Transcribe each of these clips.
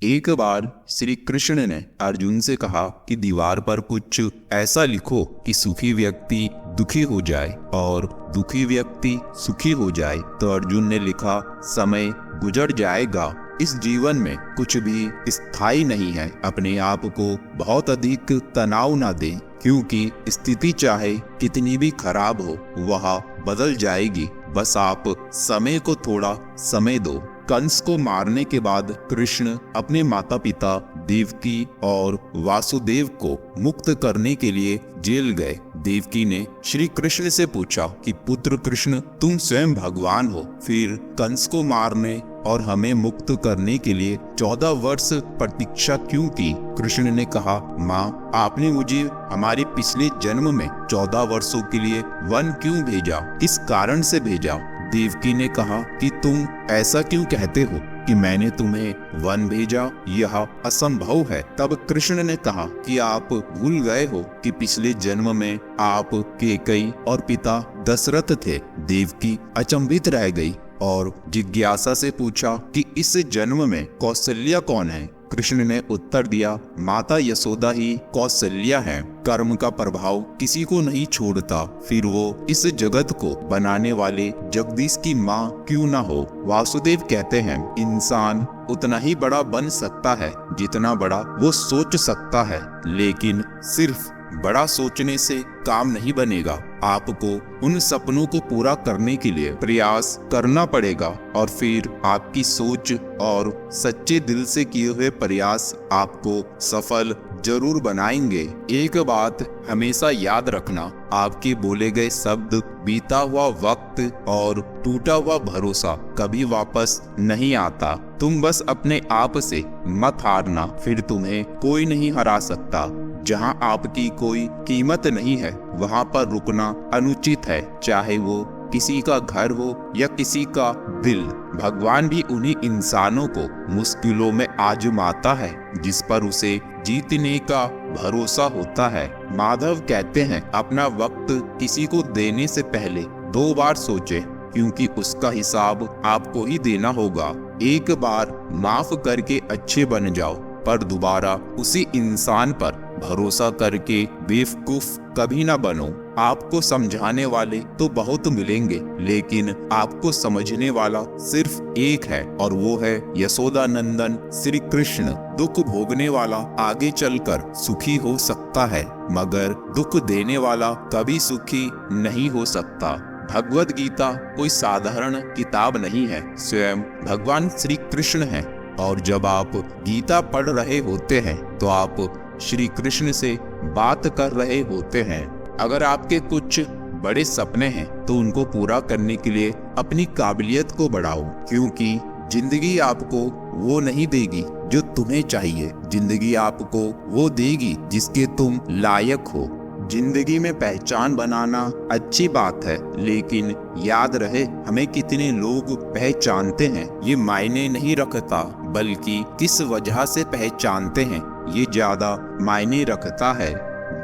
एक बार श्री कृष्ण ने अर्जुन से कहा कि दीवार पर कुछ ऐसा लिखो कि सुखी व्यक्ति दुखी हो जाए और दुखी व्यक्ति सुखी हो जाए। तो अर्जुन ने लिखा, समय गुजर जाएगा, इस जीवन में कुछ भी स्थायी नहीं है। अपने आप को बहुत अधिक तनाव ना दें, क्योंकि स्थिति चाहे कितनी भी खराब हो वह बदल जाएगी। बस आप समय को थोड़ा समय दो। कंस को मारने के बाद कृष्ण अपने माता पिता देवकी और वासुदेव को मुक्त करने के लिए जेल गए। देवकी ने श्री कृष्ण से पूछा कि पुत्र कृष्ण, तुम स्वयं भगवान हो, फिर कंस को मारने और हमें मुक्त करने के लिए 14 वर्ष प्रतीक्षा क्यों की? कृष्ण ने कहा, माँ, आपने मुझे हमारे पिछले जन्म में 14 वर्षों के लिए वन क्यों भेजा? किस कारण से भेजा? देवकी ने कहा कि तुम ऐसा क्यों कहते हो कि मैंने तुम्हें वन भेजा? यह असंभव है। तब कृष्ण ने कहा कि आप भूल गए हो कि पिछले जन्म में आप कैकेयी और पिता दशरथ थे। देवकी अचंभित रह गई और जिज्ञासा से पूछा कि इस जन्म में कौशल्या कौन है? कृष्ण ने उत्तर दिया, माता यशोदा ही कौशल्या है। कर्म का प्रभाव किसी को नहीं छोड़ता, फिर वो इस जगत को बनाने वाले जगदीश की माँ क्यों ना हो। वासुदेव कहते हैं, इंसान उतना ही बड़ा बन सकता है जितना बड़ा वो सोच सकता है, लेकिन सिर्फ बड़ा सोचने से काम नहीं बनेगा। आपको उन सपनों को पूरा करने के लिए प्रयास करना पड़ेगा और फिर आपकी सोच और सच्चे दिल से किए हुए प्रयास आपको सफल जरूर बनाएंगे। एक बात हमेशा याद रखना, आपके बोले गए शब्द, बीता हुआ वक्त और टूटा हुआ भरोसा कभी वापस नहीं आता। तुम बस अपने आप से मत हारना, फिर तुम्हें कोई नहीं हरा सकता। जहां आपकी कोई कीमत नहीं है वहां पर रुकना अनुचित है, चाहे वो किसी का घर हो या किसी का दिल। भगवान भी उन्हीं इंसानों को मुश्किलों में आजमाता है जिस पर उसे जीतने का भरोसा होता है। माधव कहते हैं, अपना वक्त किसी को देने से पहले 2 बार सोचें, क्योंकि उसका हिसाब आपको ही देना होगा। एक बार माफ करके अच्छे बन जाओ, पर दोबारा उसी इंसान पर भरोसा करके बेवकूफ कभी ना बनो। आपको समझाने वाले तो बहुत मिलेंगे, लेकिन आपको समझने वाला सिर्फ एक है और वो है यशोदा नंदन श्री कृष्ण। दुख भोगने वाला आगे चलकर सुखी हो सकता है, मगर दुख देने वाला कभी सुखी नहीं हो सकता। भगवद गीता कोई साधारण किताब नहीं है, स्वयं भगवान श्री कृष्ण है। और जब आप गीता पढ़ रहे होते हैं तो आप श्री कृष्ण से बात कर रहे होते हैं। अगर आपके कुछ बड़े सपने हैं तो उनको पूरा करने के लिए अपनी काबिलियत को बढ़ाओ, क्योंकि जिंदगी आपको वो नहीं देगी जो तुम्हें चाहिए। जिंदगी आपको वो देगी जिसके तुम लायक हो। जिंदगी में पहचान बनाना अच्छी बात है, लेकिन याद रहे हमें कितने लोग पहचानते हैं ये मायने नहीं रखता, बल्कि किस वजह से पहचानते हैं ये ज्यादा मायने रखता है।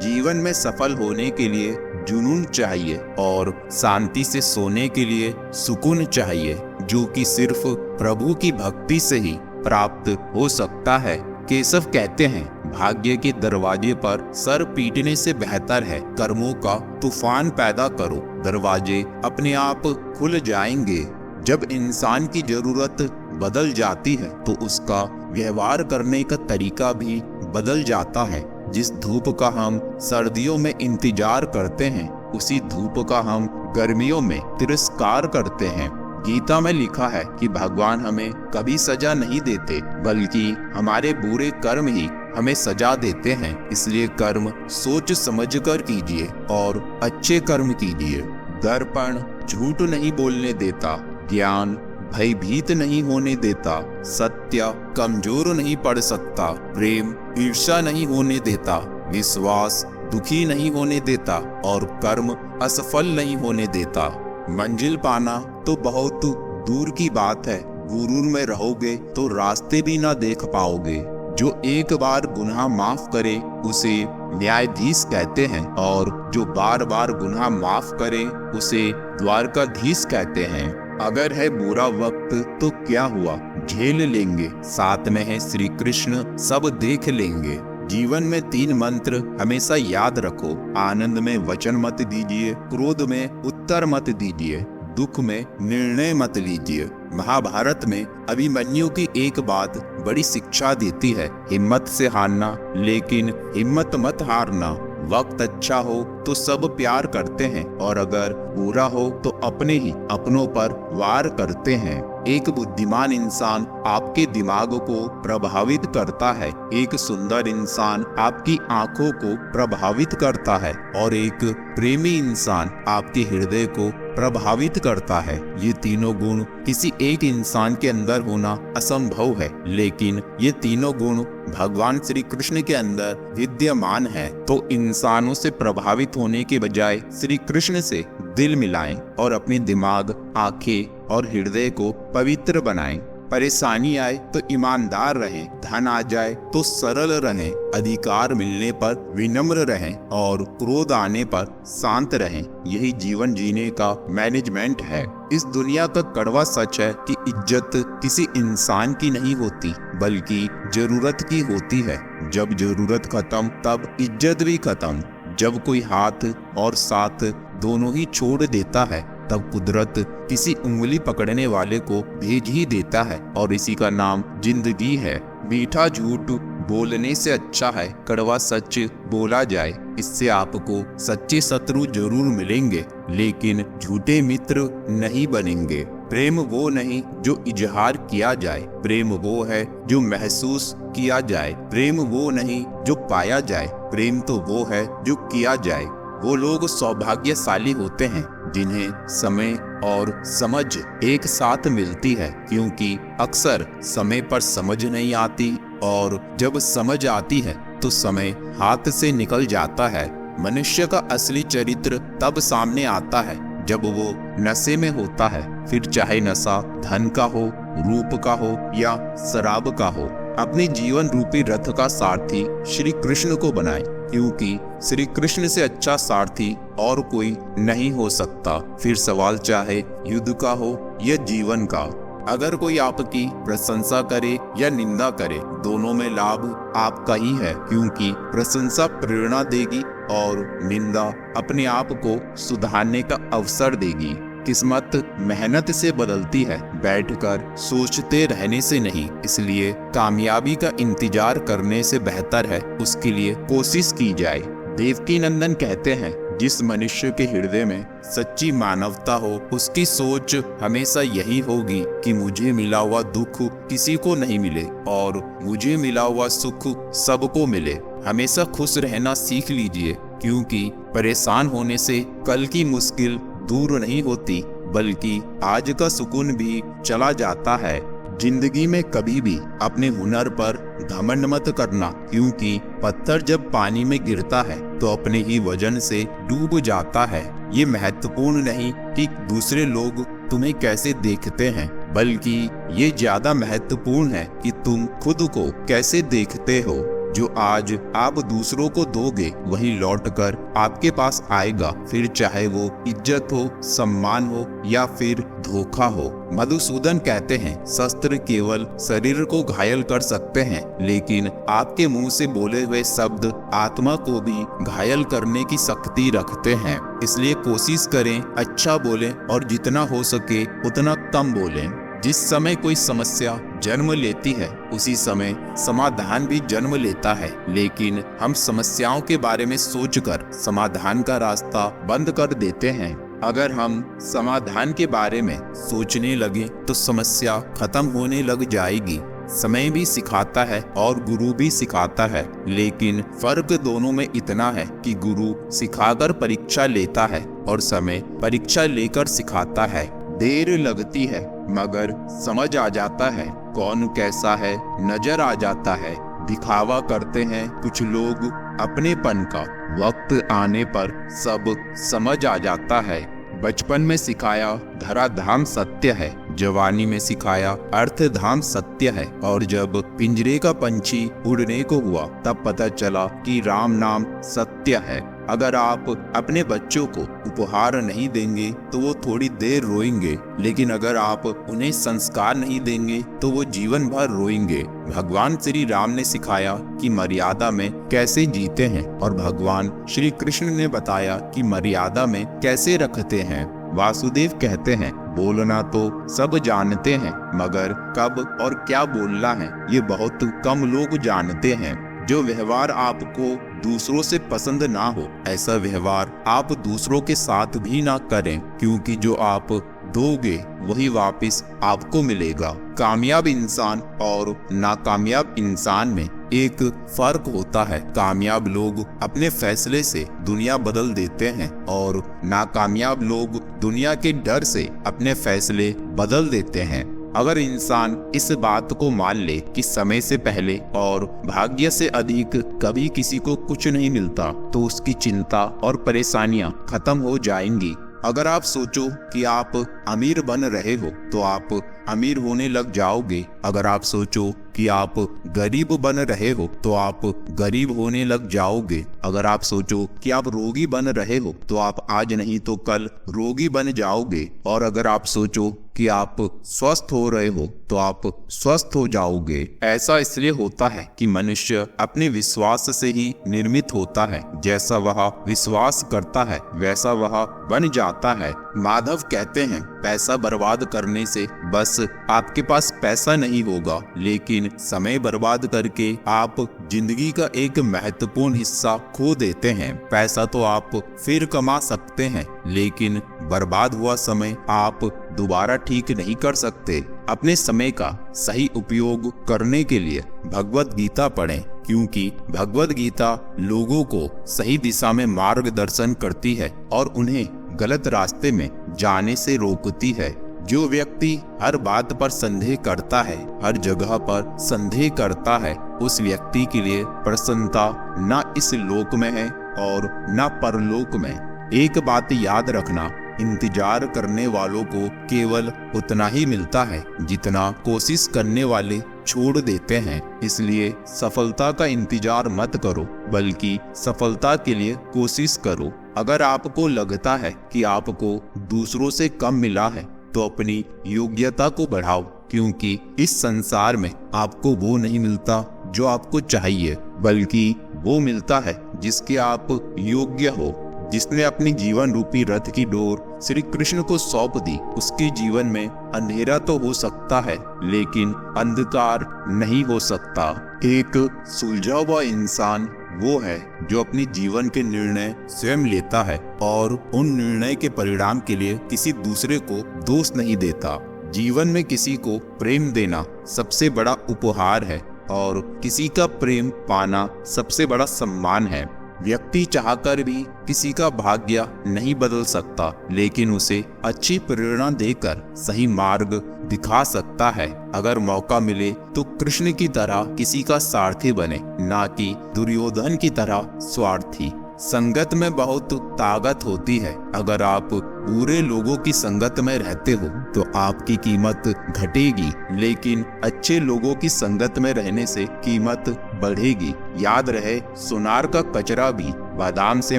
जीवन में सफल होने के लिए जुनून चाहिए और शांति से सोने के लिए सुकून चाहिए, जो कि सिर्फ प्रभु की भक्ति से ही प्राप्त हो सकता है। केशव कहते हैं, भाग्य के दरवाजे पर सर पीटने से बेहतर है कर्मों का तूफान पैदा करो, दरवाजे अपने आप खुल जाएंगे। जब इंसान की जरूरत बदल जाती है तो उसका व्यवहार करने का तरीका भी बदल जाता है। जिस धूप का हम सर्दियों में इंतजार करते हैं, उसी धूप का हम गर्मियों में तिरस्कार करते हैं। गीता में लिखा है कि भगवान हमें कभी सजा नहीं देते, बल्कि हमारे बुरे कर्म ही हमें सजा देते हैं। इसलिए कर्म सोच समझ कर कीजिए और अच्छे कर्म कीजिए। दर्पण झूठ नहीं बोलने देता, ज्ञान भयभीत नहीं होने देता, सत्य कमजोर नहीं पड़ सकता, प्रेम ईर्ष्या नहीं होने देता, विश्वास दुखी नहीं होने देता और कर्म असफल नहीं होने देता। मंजिल पाना तो बहुत दूर की बात है, गुरूर में रहोगे तो रास्ते भी ना देख पाओगे। जो एक बार गुनाह माफ करे उसे न्यायाधीश कहते हैं, और जो बार बार गुनाह माफ करे उसे द्वारकाधीश कहते हैं। अगर है बुरा वक्त तो क्या हुआ, झेल लेंगे, साथ में है श्री कृष्ण सब देख लेंगे। जीवन में 3 मंत्र हमेशा याद रखो। आनंद में वचन मत दीजिए, क्रोध में उत्तर मत दीजिए, दुख में निर्णय मत लीजिए। महाभारत में अभिमन्यु की एक बात बड़ी शिक्षा देती है, हिम्मत से हारना, लेकिन हिम्मत मत हारना। वक्त अच्छा हो तो सब प्यार करते हैं, और अगर बुरा हो तो अपने ही अपनों पर वार करते हैं। एक बुद्धिमान इंसान आपके दिमाग को प्रभावित करता है, एक सुंदर इंसान आपकी आंखों को प्रभावित करता है, और एक प्रेमी इंसान आपके हृदय को प्रभावित करता है। ये तीनों गुण किसी एक इंसान के अंदर होना असंभव है, लेकिन ये तीनों गुण भगवान श्री कृष्ण के अंदर विद्यमान है। तो इंसानों से प्रभावित होने के बजाय श्री कृष्ण से दिल मिलाएं और अपने दिमाग, आंखें और हृदय को पवित्र बनाएं। परेशानी आए तो ईमानदार रहें, धन आ जाए तो सरल रहें, अधिकार मिलने पर विनम्र रहें, और क्रोध आने पर शांत रहें। यही जीवन जीने का मैनेजमेंट है। इस दुनिया का कड़वा सच है कि इज्जत किसी इंसान की नहीं होती, बल्कि जरूरत की होती है। जब जरूरत खत्म तब इज्जत भी खत्म। जब कोई हाथ और साथ दोनों ही छोड़ देता है, तब कुदरत किसी उंगली पकड़ने वाले को भेज ही देता है, और इसी का नाम जिंदगी है। मीठा झूठ बोलने से अच्छा है कड़वा सच बोला जाए। इससे आपको सच्चे शत्रु जरूर मिलेंगे, लेकिन झूठे मित्र नहीं बनेंगे। प्रेम वो नहीं जो इजहार किया जाए, प्रेम वो है जो महसूस किया जाए। प्रेम वो नहीं जो पाया जाए, प्रेम तो वो है जो किया जाए। वो लोग सौभाग्यशाली होते हैं जिन्हें समय और समझ एक साथ मिलती है, क्योंकि अक्सर समय पर समझ नहीं आती, और जब समझ आती है तो समय हाथ से निकल जाता है। मनुष्य का असली चरित्र तब सामने आता है जब वो नशे में होता है, फिर चाहे नशा धन का हो, रूप का हो या शराब का हो। अपने जीवन रूपी रथ का सारथी श्री कृष्ण को बनाएं, क्योंकि श्री कृष्ण से अच्छा सारथी और कोई नहीं हो सकता। फिर सवाल चाहे युद्ध का हो या जीवन का। अगर कोई आपकी प्रशंसा करे या निंदा करे, दोनों में लाभ आपका ही है, क्योंकि प्रशंसा प्रेरणा देगी और निंदा अपने आप को सुधारने का अवसर देगी। किस्मत मेहनत से बदलती है, बैठकर सोचते रहने से नहीं। इसलिए कामयाबी का इंतजार करने से बेहतर है उसके लिए कोशिश की जाए। देवकी नंदन कहते हैं, जिस मनुष्य के हृदय में सच्ची मानवता हो, उसकी सोच हमेशा यही होगी कि मुझे मिला हुआ दुख किसी को नहीं मिले और मुझे मिला हुआ सुख सबको मिले। हमेशा खुश रहना सीख लीजिए, क्योंकि परेशान होने से कल की मुश्किल दूर नहीं होती, बल्कि आज का सुकून भी चला जाता है। जिंदगी में कभी भी अपने हुनर पर घमंड मत करना, क्योंकि पत्थर जब पानी में गिरता है तो अपने ही वजन से डूब जाता है। ये महत्वपूर्ण नहीं कि दूसरे लोग तुम्हें कैसे देखते हैं, बल्कि ये ज्यादा महत्वपूर्ण है कि तुम खुद को कैसे देखते हो। जो आज आप दूसरों को दोगे वही लौटकर आपके पास आएगा, फिर चाहे वो इज्जत हो, सम्मान हो या फिर धोखा हो। मधुसूदन कहते हैं, शस्त्र केवल शरीर को घायल कर सकते हैं, लेकिन आपके मुंह से बोले हुए शब्द आत्मा को भी घायल करने की शक्ति रखते हैं। इसलिए कोशिश करें अच्छा बोलें और जितना हो सके उतना कम बोलें। जिस समय कोई समस्या जन्म लेती है उसी समय समाधान भी जन्म लेता है, लेकिन हम समस्याओं के बारे में सोचकर समाधान का रास्ता बंद कर देते हैं। अगर हम समाधान के बारे में सोचने लगे तो समस्या खत्म होने लग जाएगी। समय भी सिखाता है और गुरु भी सिखाता है, लेकिन फर्क दोनों में इतना है कि गुरु सिखाकर परीक्षा लेता है और समय परीक्षा लेकर सिखाता है। देर लगती है मगर समझ आ जाता है, कौन कैसा है नजर आ जाता है। दिखावा करते हैं कुछ लोग अपनेपन का, वक्त आने पर सब समझ आ जाता है। बचपन में सिखाया धराधाम सत्य है, जवानी में सिखाया अर्थधाम सत्य है, और जब पिंजरे का पंछी उड़ने को हुआ तब पता चला कि राम नाम सत्य है। अगर आप अपने बच्चों को उपहार नहीं देंगे तो वो थोड़ी देर रोएंगे, लेकिन अगर आप उन्हें संस्कार नहीं देंगे तो वो जीवन भर रोएंगे। भगवान श्री राम ने सिखाया कि मर्यादा में कैसे जीते हैं और भगवान श्री कृष्ण ने बताया कि मर्यादा में कैसे रखते हैं। वासुदेव कहते हैं, बोलना तो सब जानते हैं, मगर कब और क्या बोलना है ये बहुत कम लोग जानते हैं। जो व्यवहार आपको दूसरों से पसंद ना हो, ऐसा व्यवहार आप दूसरों के साथ भी ना करें, क्योंकि जो आप दोगे वही वापस आपको मिलेगा। कामयाब इंसान और नाकामयाब इंसान में एक फर्क होता है। कामयाब लोग अपने फैसले से दुनिया बदल देते हैं और नाकामयाब लोग दुनिया के डर से अपने फैसले बदल देते हैं। अगर इंसान इस बात को मान ले कि समय से पहले और भाग्य से अधिक कभी किसी को कुछ नहीं मिलता, तो उसकी चिंता और परेशानियां खत्म हो जाएंगी। अगर आप सोचो कि आप अमीर बन रहे हो तो आप अमीर होने लग जाओगे। अगर आप सोचो कि आप गरीब बन रहे हो तो आप गरीब होने लग जाओगे। अगर आप सोचो कि आप रोगी बन रहे हो तो आप आज नहीं तो कल रोगी बन जाओगे। और अगर आप सोचो कि आप स्वस्थ हो रहे हो तो आप स्वस्थ हो जाओगे। ऐसा इसलिए होता है कि मनुष्य अपने विश्वास से ही निर्मित होता है। जैसा वह विश्वास करता है वैसा वह बन जाता है। माधव कहते हैं, पैसा बर्बाद करने से बस आपके पास पैसा नहीं होगा, लेकिन समय बर्बाद करके आप जिंदगी का एक महत्वपूर्ण हिस्सा खो देते हैं। पैसा तो आप फिर कमा सकते हैं, लेकिन बर्बाद हुआ समय आप दोबारा ठीक नहीं कर सकते। अपने समय का सही उपयोग करने के लिए भगवत गीता पढ़ें, क्योंकि भगवत गीता लोगों को सही दिशा में मार्गदर्शन करती है और उन्हें गलत रास्ते में जाने से रोकती है। जो व्यक्ति हर बात पर संदेह करता है, हर जगह पर संदेह करता है, उस व्यक्ति के लिए प्रसन्नता न इस लोक में है और न परलोक में। एक बात याद रखना, इंतजार करने वालों को केवल उतना ही मिलता है जितना कोशिश करने वाले छोड़ देते हैं। इसलिए सफलता का इंतजार मत करो, बल्कि सफलता के लिए कोशिश करो। अगर आपको लगता है कि आपको दूसरों से कम मिला है तो अपनी योग्यता को बढ़ाओ, क्योंकि इस संसार में आपको वो नहीं मिलता जो आपको चाहिए, बल्कि वो मिलता है जिसके आप योग्य हो। जिसने अपनी जीवन रूपी रथ की डोर श्री कृष्ण को सौंप दी, उसके जीवन में अंधेरा तो हो सकता है लेकिन अंधकार नहीं हो सकता। एक सुलझा हुआ इंसान वो है जो अपनी जीवन के निर्णय स्वयं लेता है और उन निर्णय के परिणाम के लिए किसी दूसरे को दोष नहीं देता। जीवन में किसी को प्रेम देना सबसे बड़ा उपहार है और किसी का प्रेम पाना सबसे बड़ा सम्मान है। व्यक्ति चाहकर भी किसी का भाग्य नहीं बदल सकता, लेकिन उसे अच्छी प्रेरणा देकर सही मार्ग दिखा सकता है। अगर मौका मिले तो कृष्ण की तरह किसी का सारथी बने, ना कि दुर्योधन की तरह स्वार्थी। संगत में बहुत ताकत होती है। अगर आप बुरे लोगों की संगत में रहते हो तो आपकी कीमत घटेगी, लेकिन अच्छे लोगों की संगत में रहने से कीमत बढ़ेगी। याद रहे, सुनार का कचरा भी बादाम से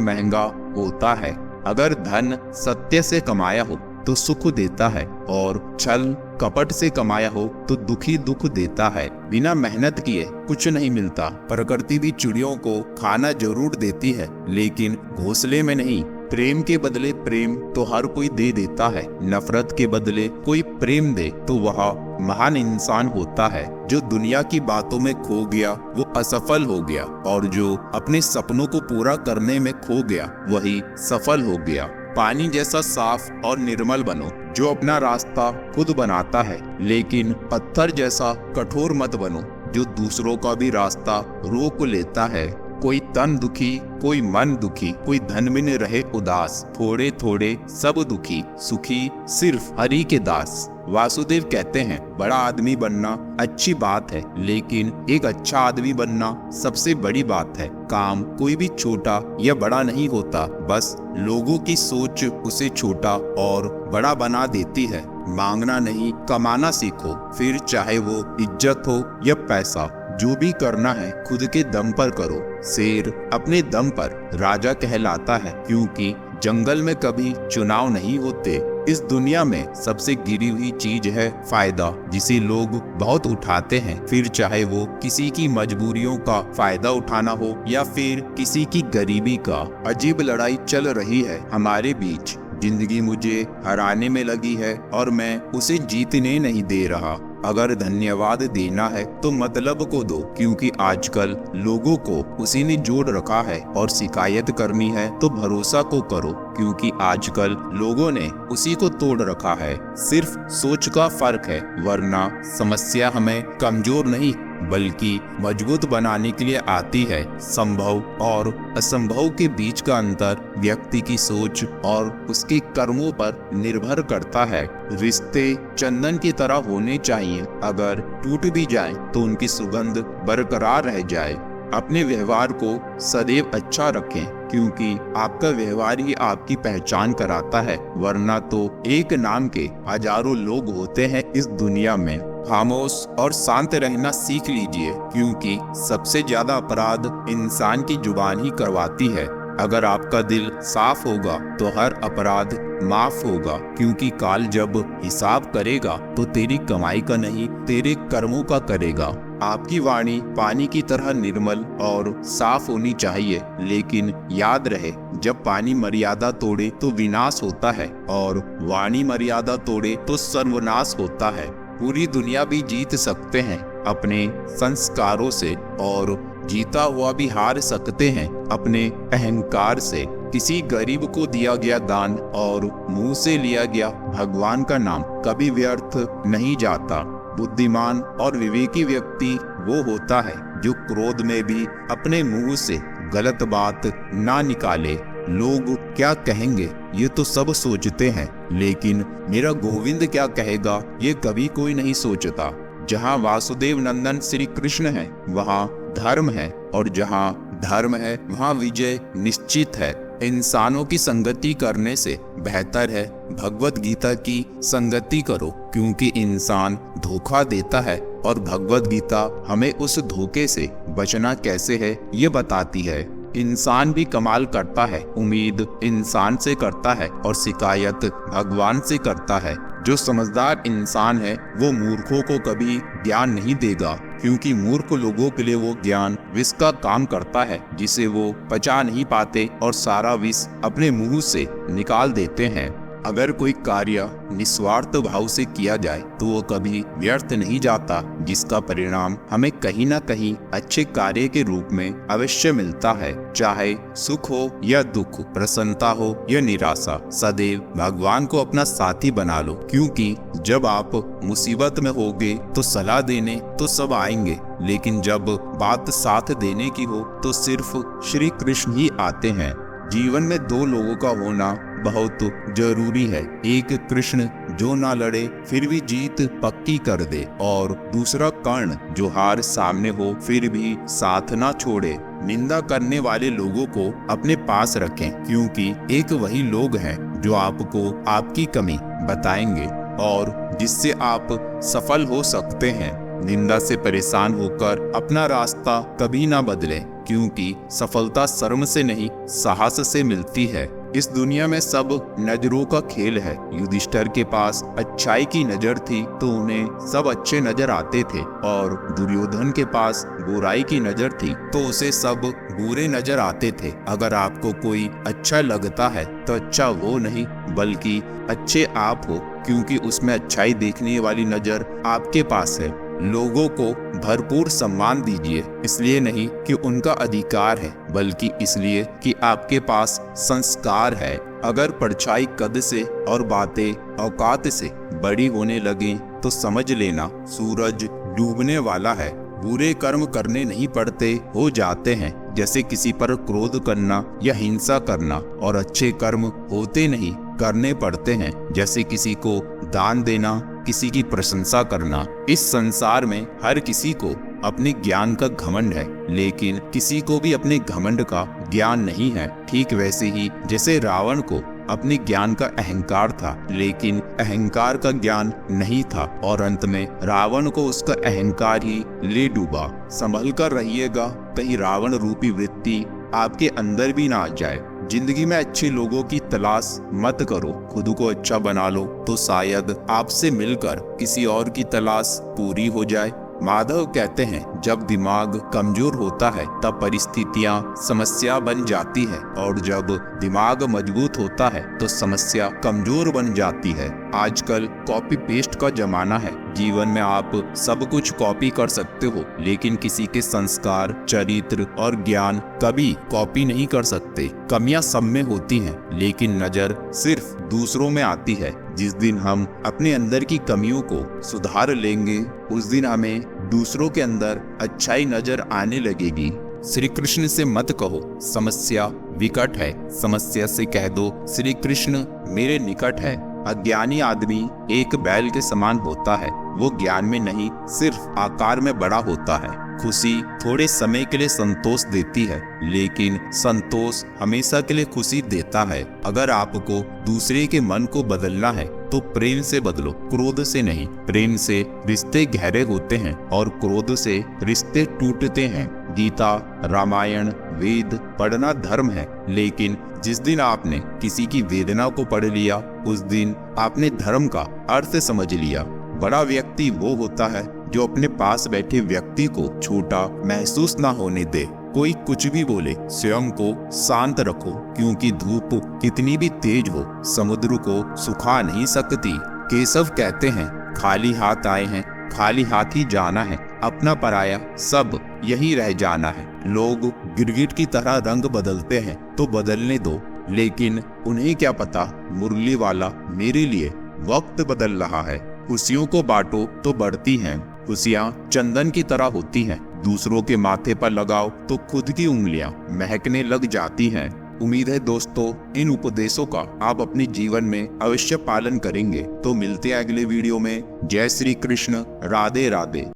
महंगा होता है। अगर धन सत्य से कमाया हो तो सुख देता है और छल कपट से कमाया हो तो दुखी दुख देता है। बिना मेहनत किए कुछ नहीं मिलता। प्रकृति भी चिड़ियों को खाना जरूर देती है, लेकिन घोंसले में नहीं। प्रेम के बदले प्रेम तो हर कोई दे देता है। नफरत के बदले कोई प्रेम दे तो वह महान इंसान होता है। जो दुनिया की बातों में खो गया वो असफल हो गया, और जो अपने सपनों को पूरा करने में खो गया वही सफल हो गया। पानी जैसा साफ और निर्मल बनो जो अपना रास्ता खुद बनाता है, लेकिन पत्थर जैसा कठोर मत बनो जो दूसरों का भी रास्ता रोक लेता है। कोई तन दुखी, कोई मन दुखी, कोई धन में न रहे उदास। थोड़े थोड़े सब दुखी, सुखी सिर्फ हरि के दास। वासुदेव कहते हैं, बड़ा आदमी बनना अच्छी बात है, लेकिन एक अच्छा आदमी बनना सबसे बड़ी बात है। काम कोई भी छोटा या बड़ा नहीं होता, बस लोगों की सोच उसे छोटा और बड़ा बना देती है। मांगना नहीं, कमाना सीखो, फिर चाहे वो इज्जत हो या पैसा, जो भी करना है खुद के दम पर करो। शेर अपने दम पर राजा कहलाता है, क्योंकि जंगल में कभी चुनाव नहीं होते। इस दुनिया में सबसे गिरी हुई चीज है फायदा, जिसे लोग बहुत उठाते हैं, फिर चाहे वो किसी की मजबूरियों का फायदा उठाना हो या फिर किसी की गरीबी का। अजीब लड़ाई चल रही है हमारे बीच। जिंदगी मुझे हराने में लगी है और मैं उसे जीतने नहीं दे रहा। अगर धन्यवाद देना है तो मतलब को दो, क्योंकि आजकल लोगों को उसी ने जोड़ रखा है, और शिकायत करनी है तो भरोसा को करो, क्योंकि आजकल लोगों ने उसी को तोड़ रखा है। सिर्फ सोच का फर्क है, वरना समस्या हमें कमजोर नहीं बल्कि मजबूत बनाने के लिए आती है। संभव और असंभव के बीच का अंतर व्यक्ति की सोच और उसके कर्मों पर निर्भर करता है। रिश्ते चंदन की तरह होने चाहिए, अगर टूट भी जाए तो उनकी सुगंध बरकरार रह जाए। अपने व्यवहार को सदैव अच्छा रखें, क्योंकि आपका व्यवहार ही आपकी पहचान कराता है, वरना तो एक नाम के हजारों लोग होते हैं इस दुनिया में। खामोश और शांत रहना सीख लीजिए, क्योंकि सबसे ज्यादा अपराध इंसान की जुबान ही करवाती है। अगर आपका दिल साफ होगा तो हर अपराध माफ होगा, क्योंकि काल जब हिसाब करेगा तो तेरी कमाई का नहीं, तेरे कर्मों का करेगा। आपकी वाणी पानी की तरह निर्मल और साफ होनी चाहिए, लेकिन याद रहे, जब पानी मर्यादा तोड़े तो विनाश होता है, और वाणी मर्यादा तोड़े तो सर्वनाश होता है। पूरी दुनिया भी जीत सकते हैं अपने संस्कारों से, और जीता हुआ भी हार सकते हैं अपने अहंकार से। किसी गरीब को दिया गया दान और मुंह से लिया गया भगवान का नाम कभी व्यर्थ नहीं जाता। बुद्धिमान और विवेकी व्यक्ति वो होता है जो क्रोध में भी अपने मुंह से गलत बात ना निकाले। लोग क्या कहेंगे ये तो सब सोचते हैं, लेकिन मेरा गोविंद क्या कहेगा ये कभी कोई नहीं सोचता। जहाँ वासुदेव नंदन श्री कृष्ण है वहाँ धर्म है, और जहाँ धर्म है वहाँ विजय निश्चित है। इंसानों की संगति करने से बेहतर है भगवत गीता की संगति करो, क्योंकि इंसान धोखा देता है और भगवत गीता हमें उस धोखे से बचना कैसे है ये बताती है। इंसान भी कमाल करता है, उम्मीद इंसान से करता है और शिकायत भगवान से करता है। जो समझदार इंसान है वो मूर्खों को कभी ज्ञान नहीं देगा, क्योंकि मूर्ख लोगों के लिए वो ज्ञान विष का काम करता है, जिसे वो पचा नहीं पाते और सारा विष अपने मुंह से निकाल देते हैं। अगर कोई कार्य निस्वार्थ भाव से किया जाए तो वो कभी व्यर्थ नहीं जाता, जिसका परिणाम हमें कहीं ना कहीं अच्छे कार्य के रूप में अवश्य मिलता है। चाहे सुख हो या दुख, प्रसन्नता हो या निराशा, सदैव भगवान को अपना साथी बना लो, क्योंकि जब आप मुसीबत में होगे तो सलाह देने तो सब आएंगे, लेकिन जब बात साथ देने की हो तो सिर्फ श्री कृष्ण ही आते हैं। जीवन में दो लोगों का होना बहुत जरूरी है, एक कृष्ण जो ना लड़े फिर भी जीत पक्की कर दे, और दूसरा कर्ण जो हार सामने हो फिर भी साथ ना छोड़े। निंदा करने वाले लोगों को अपने पास रखें, क्योंकि एक वही लोग हैं जो आपको आपकी कमी बताएंगे और जिससे आप सफल हो सकते हैं। निंदा से परेशान होकर अपना रास्ता कभी ना बदलें, क्योंकि सफलता शर्म से नहीं साहस से मिलती है। इस दुनिया में सब नजरों का खेल है। युधिष्ठिर के पास अच्छाई की नजर थी तो उन्हें सब अच्छे नजर आते थे, और दुर्योधन के पास बुराई की नजर थी तो उसे सब बुरे नजर आते थे। अगर आपको कोई अच्छा लगता है तो अच्छा वो नहीं बल्कि अच्छे आप हो, क्योंकि उसमें अच्छाई देखने वाली नजर आपके पास है। लोगों को भरपूर सम्मान दीजिए, इसलिए नहीं कि उनका अधिकार है बल्कि इसलिए कि आपके पास संस्कार है। अगर परछाई कद से और बातें औकात से बड़ी होने लगे तो समझ लेना सूरज डूबने वाला है। बुरे कर्म करने नहीं पड़ते, हो जाते हैं, जैसे किसी पर क्रोध करना या हिंसा करना, और अच्छे कर्म होते नहीं, करने पड़ते हैं, जैसे किसी को दान देना, किसी की प्रशंसा करना। इस संसार में हर किसी को अपने ज्ञान का घमंड है, लेकिन किसी को भी अपने घमंड का ज्ञान नहीं है। ठीक वैसे ही जैसे रावण को अपने ज्ञान का अहंकार था, लेकिन अहंकार का ज्ञान नहीं था और अंत में रावण को उसका अहंकार ही ले डूबा। संभल कर रहिएगा, कहीं रावण रूपी वृत्ति आपके अंदर भी ना आ जाए। जिंदगी में अच्छे लोगों की तलाश मत करो, खुद को अच्छा बना लो तो शायद आपसे मिलकर किसी और की तलाश पूरी हो जाए। माधव कहते हैं, जब दिमाग कमजोर होता है तब परिस्थितियां समस्या बन जाती है और जब दिमाग मजबूत होता है तो समस्या कमजोर बन जाती है। आजकल कॉपी पेस्ट का जमाना है। जीवन में आप सब कुछ कॉपी कर सकते हो, लेकिन किसी के संस्कार, चरित्र और ज्ञान कभी कॉपी नहीं कर सकते। कमियां सब में होती हैं, लेकिन नजर सिर्फ दूसरों में आती है। जिस दिन हम अपने अंदर की कमियों को सुधार लेंगे, उस दिन हमें दूसरों के अंदर अच्छाई नजर आने लगेगी। श्री कृष्ण से मत कहो समस्या विकट है, समस्या से कह दो श्री कृष्ण मेरे निकट है। अज्ञानी आदमी एक बैल के समान होता है, वो ज्ञान में नहीं सिर्फ आकार में बड़ा होता है। खुशी थोड़े समय के लिए संतोष देती है, लेकिन संतोष हमेशा के लिए खुशी देता है। अगर आपको दूसरे के मन को बदलना है तो प्रेम से बदलो, क्रोध से नहीं। प्रेम से रिश्ते गहरे होते हैं और क्रोध से रिश्ते टूटते हैं। गीता, रामायण, वेद पढ़ना धर्म है, लेकिन जिस दिन आपने किसी की वेदना को पढ़ लिया, उस दिन आपने धर्म का अर्थ समझ लिया। बड़ा व्यक्ति वो होता है जो अपने पास बैठे व्यक्ति को छोटा महसूस ना होने दे। कोई कुछ भी बोले, स्वयं को शांत रखो, क्योंकि धूप कितनी भी तेज हो समुद्र को सुखा नहीं सकती। केशव कहते हैं, खाली हाथ आए हैं, खाली हाथ ही जाना है, अपना पराया सब यही रह जाना है। लोग गिरगिट की तरह रंग बदलते हैं तो बदलने दो, लेकिन उन्हें क्या पता मुरली वाला मेरे लिए वक्त बदल रहा है। खुशियों को बांटो तो बढ़ती हैं। खुशियाँ चंदन की तरह होती हैं, दूसरों के माथे पर लगाओ तो खुद की उंगलियां महकने लग जाती हैं। उम्मीद है दोस्तों, इन उपदेशों का आप अपने जीवन में अवश्य पालन करेंगे। तो मिलते हैं अगले वीडियो में। जय श्री कृष्ण, राधे राधे।